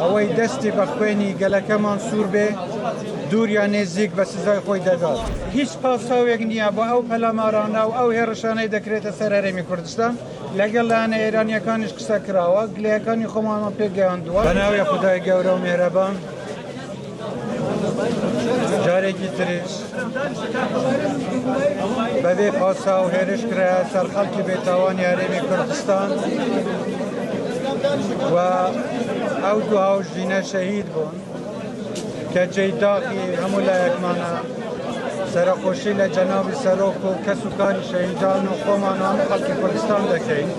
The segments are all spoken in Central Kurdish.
ئەوەی دەستی بە خوێنی گەلەکەمان سوور بێ دووریا نێزیک بە سزای خۆی دەدات. هیچ پاساوێک نییە بۆ ئەو پەلامارانە و ئەو هێرشانەی دەکرێتە سەر هەرێمی کوردستان لەگەڵ لایەنە ئێرانیەکانیش قسە کراوە گلەیەکانی خۆمانمان پێگەیاندووە بەناوی خودای گەورە و مێرەبان. جارێکی تریش بەبێ پاسا و هێرش کرایە سەر خەڵکی بێتاوانی هەرێمی کوردستان و ئەو دوو هاوژینە شەهید بوون کە جێداقی هەموو لایەکمانە سەرخۆشی لە جەنابی سەرۆک و کەس و کاری شەهیدان و خۆمان و هەموو خەڵکی کوردستان دەکەین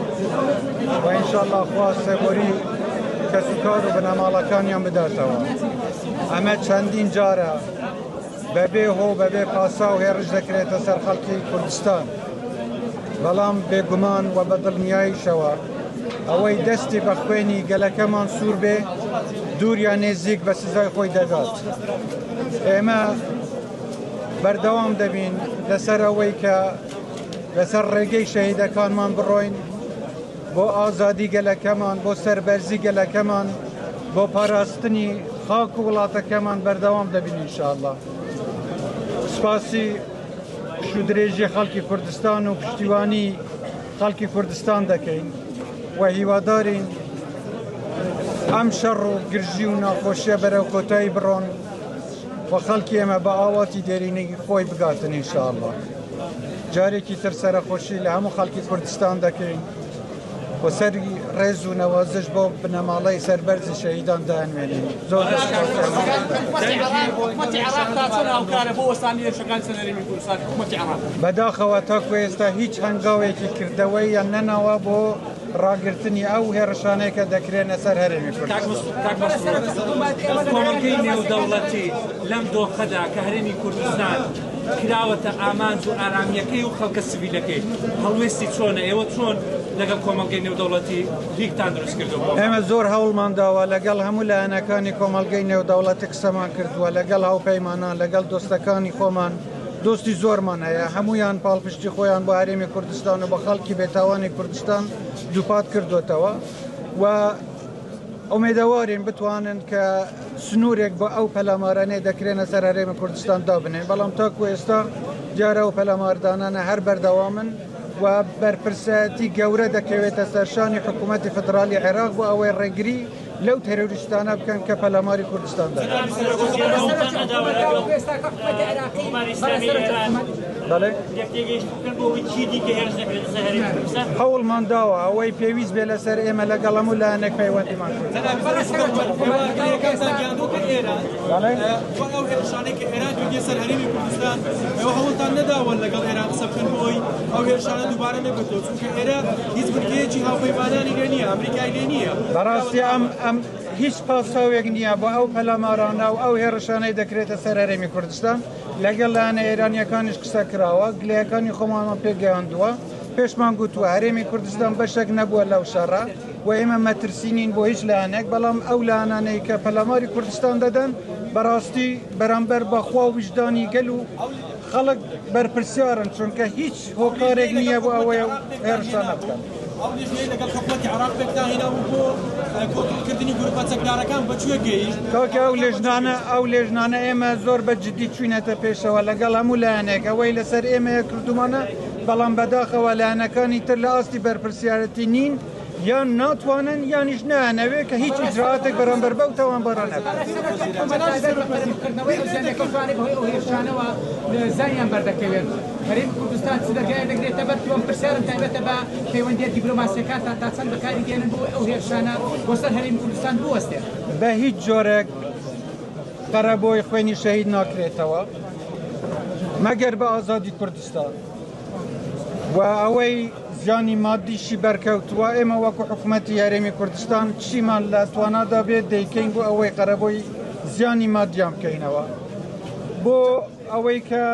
و ئینشاءالله خوا سێبۆری کەس و کار و بنەماڵەکانیان بداتەوە. ئەمە چەندین جارە بەبێ هۆ بەبێ پاسا و هێرش دەکرێتە سەر خەڵکی کوردستان، بەڵام بێگومان و بە دڵنیاییشەوە ئەوەی دەستی بە خوێنی گەلەکەمان سوور بێ دووریا نێزیک بە سزای خۆی دەدات. ئێمە بەردەوام دەبین لەسەر ئەوەی کە لەسەر ڕێگەی شەهیدەکانمان بڕۆین بۆ ئازادی گەلەکەمان، بۆ سەربەرزی گەلەکەمان، بۆ پاراستنی خاک و وڵاتەکەمان بەردەوام دەبین ئینشاءالله. سپاسی شودرێژی خەڵکی کوردستان و پشتیوانی خەڵکی کوردستان دەکەین و هیوادارین ئەم شەڕ و گرژی و ناخۆشیە بەرەو کۆتایی بڕۆن و خەڵکی ئێمە بە ئاواتی دێرینەی خۆی بگاتن ئینشاءالله. جارێکی تر سەرخۆشی لە هەموو خەڵکی کوردستان دەکەین و سەری ڕێز و نەوازش بۆ بنەماڵەی سەربەرزی شەهیدان داهێنێنین. زۆر بەداخەوە تاکو ئێستا هیچ هەنگاوێکی کردەوەی یان نەناوە بۆ ڕاگررتنی ئەو هێرشانەیە کە دەکرێنە سەر هەرێمی کۆمەلگەی نێودەوڵەتی لەم دۆخەدا کە هەرێمی کوردستان کراوەتە ئامانج و ئارامیەکەی و خەڵکە سیڤیلەکەی هەڵوێستی چۆنە؟ ئێوە چۆن لەگەڵ کۆمەلگەی نێودەوڵەتی لیگتان دروست کردووە؟ ئێمە زۆر هەوڵمان داوە لەگەڵ هەموو لایەنەکانی کۆمەلگەی نێودەوڵەتی قسەمان کردووە، لەگەڵ هاوپەیمانان، لەگەڵ دۆستەکانی خۆمان. دۆستی زۆرمان هەیە، هەمویان پاڵپشتی خۆیان بۆ هەرێمی کوردستان و بە خەڵکی بێتاوانی کوردستان دووپات کردوتەوە و ئومێدەوارین بتوانن کە سنوورێک بۆ ئەو پەلامارانەی دەکرێنە سەر هەرێمی کوردستان دابنێن، بەڵام تاکو ئێستا دیارە ئەو پەلاماردانانە هەر بەردەوامن و بەرپرسایەتی گەورە دەکەوێتە سەرشانی حکوومەتی فدرالی عێراق بۆ ئەوەی ڕێگری لەو تەرۆریستانە بکەن کە پەلاماری کوردستان دەکەن. هەوڵمان داوە ئەوەی پێویست بێ لەسەر ئێمە لەگەڵ هەموو لایەنێک پەیوەندیمان سەر هەرێمی کوردستان ئێوە هەوڵتان نەداوە لەگەڵ ئێران قسە بکەن بۆی ئەو هێرشانە دووبارە نەبێتەوە، چونکە ئێرە هیچ بنکەیەکی هاوپەیمانانی لێ نییە، ئەمریکای لێ نییە. بەڕاستی ئەم هیچ پاساوێک نییە بۆ ئەو پەلامارانە و ئەو هێرشانەی دەکرێتە سەر هەرێمی کوردستان لەگەڵ لایەنە ئێرانیەکانیش قسە کراوە گلەیەکانی خۆمانمان پێگەیاندووە. پێشمان گوتووە هەرێمی کوردستان بەشێک نەبووە لەو شەڕە و ئێمە مەترسینین بۆ هیچ لایەنێک، بەڵام ئەو لایەنانەی کە پەلاماری کوردستان دەدەن بەڕاستی بەرامبەر بەخوا و وجدانی گەل و خەڵک بەرپرسیارن، چونکە هیچ هۆکارێک نییە بۆ ئەوەی هێرشانە بکەن. ئەو لێژنەیە لەگەڵ حکوومەتی عێراق پێکداهێنابوو بۆ کۆنتڕۆڵکردنی گروپە چەکدارەکان بەکوێ گەیشت؟ کاکە ئەو لێژنانە ئێمە زۆر بەجددی چوینەتە پێشەوە لەگەڵ هەموو لایەنێک ئەوەی لەسەر ئێمەیە کردومانە، بەڵام بەداخەوە لایەنەکانی تر لە ئاستی بەرپرسیارەتی نین یان ناتوانن یانیش نانەوێ کە هیچ ئیجرعاتێک بەرامبەر بەو تاوانباران زانیان بەردەکەوێت. هەرێمی کوردستان چ دەرگایە دەگرێتە بەر تۆم پرسیارم تایبەتە بە پەیوەندیە دیپلۆماسیەکانتان تا چەند بەکاری دێنن بۆ ئەو هێرشانە بۆ سەر هەرێمی کوردستان بوەستێت؟ بە هیچ جۆرێک قەرەبۆی خوێنی شەهید ناکرێتەوە مەگەر بە ئازادی کوردستان و ئەوەی زیانی مادیشی بەرکەوتووە. ئێمە وەکو حکوومەتی هەرێمی کوردستان چیمان لە توانادا بێت دەیکەین بۆ ئەوەی قەرەبۆی زیانی مادیان بکەینەوە بۆ ئەوەی کە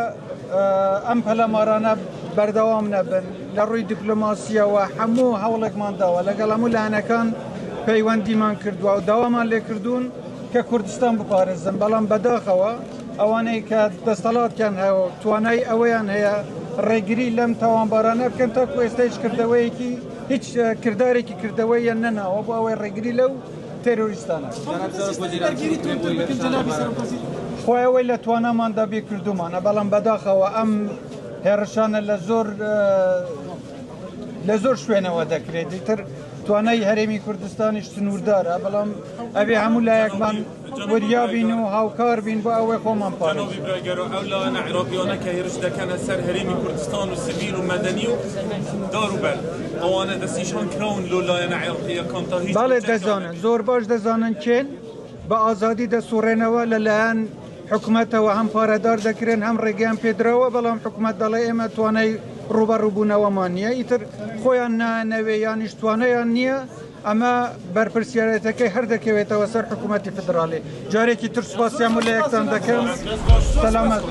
ئەم پەلامارانە بەردەوام نەبن. لە ڕووی دیپلۆماسیەوە هەموو هەوڵێکمان داوە لەگەڵ هەموو لایەنەکان پەیوەندیمان کردووە و داوامان لێکردوون کە کوردستان بپارێزن، بەڵام بەداخەوە ئەوانەی کە دەسەڵاتیان هەیە و توانای ئەوەیان هەیە ڕێگری لەم تاوانبارانە بکەن تاکو ئێستا هیچ کردەوەیەکی هیچ کردارێکی کردەوەی یان نەناوە بۆ ئەوەی ڕێگری لەو تروریستانە دەرگیری تونتر بکەن جەنابی سەرۆکوەزیر. خۆیەوەی لە توانەماندا بێ کردومانە بەڵام بەداخەوە ئەم هێڕشانە لە زۆر شوێنەوە دەکرێت دیتر توانای هەرێمی کوردستانیش سنووردارە بەڵام ئەبێ هەموو لایەکمان وریابین و هاوکار بین بۆ ئەوەی خۆمان پارێ جنابی براگەرۆ ئەو لایەنە عێراقیانە کە هێرش دەکەنە سەر هەرێمی کوردستان و سیڤیل و مەدەنی و داروبەر ئەوانە دەستنیشان کراون لۆ لایەنە عێراقیەکان تا هیچ باڵێ دەزانن زۆر باش دەزانن کێن بە ئازادی دەسوڕێنەوە لەلایەن حکوومەتەوە هەم پارەدار دەکرێن هەم ڕێگەیان پێدراوە بەڵام حکوومەت دەڵێ ئێمە توانای ڕوبەڕووبوونەوەمان نییە ئیتر خۆیان نانەوێ یانیش توانەیان نییە ئەمە بەرپرسیارەتەکەی هەردەکەوێتەوە سەر حکوومەتی فدرالی جارێکی تر سوپاسیان و لە یەکتان دەکەم سەلامەت.